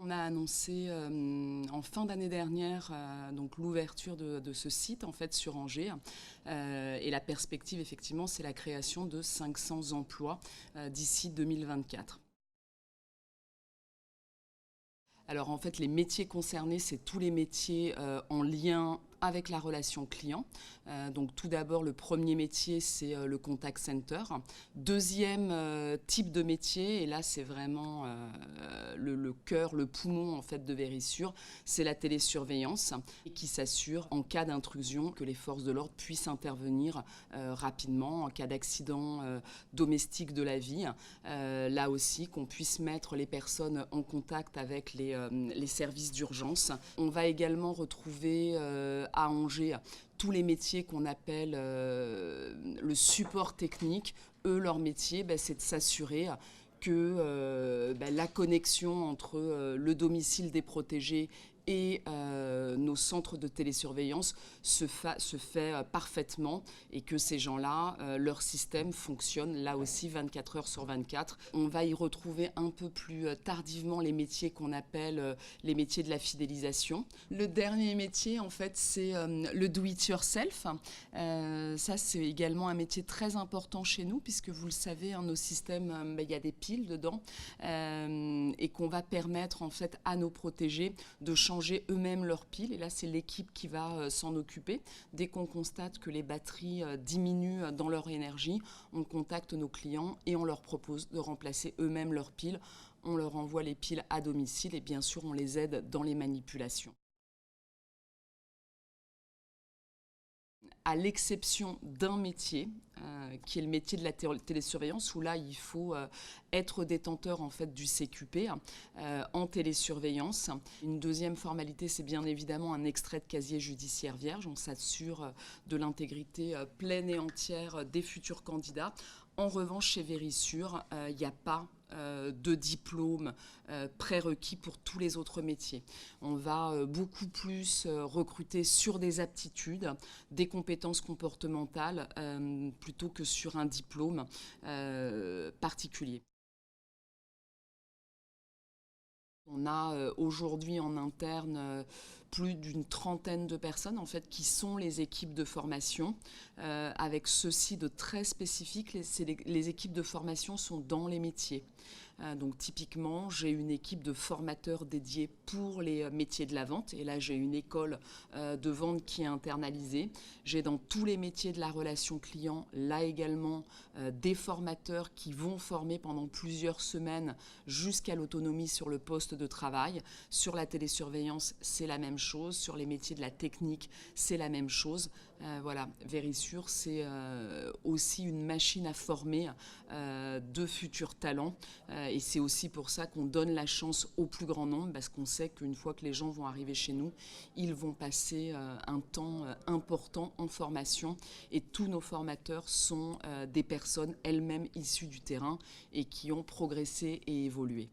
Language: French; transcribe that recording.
On a annoncé en fin d'année dernière donc l'ouverture de ce site en fait sur Angers et la perspective effectivement c'est la création de 500 emplois d'ici 2024. Alors en fait les métiers concernés c'est tous les métiers en lien avec la relation client. Donc tout d'abord, le premier métier, c'est le contact center. Deuxième type de métier, et là c'est vraiment le cœur, le poumon en fait de Verisure, c'est la télésurveillance qui s'assure en cas d'intrusion que les forces de l'ordre puissent intervenir rapidement en cas d'accident domestique de la vie. Là aussi, qu'on puisse mettre les personnes en contact avec les services d'urgence. On va également retrouver à Angers tous les métiers qu'on appelle le support technique. Eux, leur métier, c'est de s'assurer que la connexion entre le domicile des protégés et nos centres de télésurveillance se fait parfaitement et que ces gens-là, leur système fonctionne là aussi 24 heures sur 24. On va y retrouver un peu plus tardivement les métiers qu'on appelle les métiers de la fidélisation. Le dernier métier, en fait, c'est le do-it-yourself. Ça, c'est également un métier très important chez nous puisque vous le savez, nos systèmes, il y a des piles dedans et qu'on va permettre en fait à nos protégés de changer eux-mêmes leurs piles. Et là, c'est l'équipe qui va s'en occuper. Dès qu'on constate que les batteries diminuent dans leur énergie, on contacte nos clients et on leur propose de remplacer eux-mêmes leurs piles. On leur envoie les piles à domicile et bien sûr, on les aide dans les manipulations. À l'exception d'un métier, qui est le métier de la télésurveillance, où là, il faut être détenteur en fait, du CQP en télésurveillance. Une deuxième formalité, c'est bien évidemment un extrait de casier judiciaire vierge. On s'assure de l'intégrité pleine et entière des futurs candidats. En revanche, chez Verisure, il n'y a pas de diplôme prérequis pour tous les autres métiers. On va beaucoup plus recruter sur des aptitudes, des compétences comportementales, plutôt que sur un diplôme particulier. On a aujourd'hui en interne plus d'une trentaine de personnes en fait, qui sont les équipes de formation, avec ceci de très spécifique, les équipes de formation sont dans les métiers. Donc typiquement, j'ai une équipe de formateurs dédiés pour les métiers de la vente. Et là, j'ai une école de vente qui est internalisée. J'ai dans tous les métiers de la relation client, là également, des formateurs qui vont former pendant plusieurs semaines jusqu'à l'autonomie sur le poste de travail. Sur la télésurveillance, c'est la même chose. Sur les métiers de la technique, c'est la même chose. Voilà, Verisure, c'est aussi une machine à former de futurs talents. Et c'est aussi pour ça qu'on donne la chance au plus grand nombre, parce qu'on sait qu'une fois que les gens vont arriver chez nous, ils vont passer un temps important en formation. Et tous nos formateurs sont des personnes elles-mêmes issues du terrain et qui ont progressé et évolué.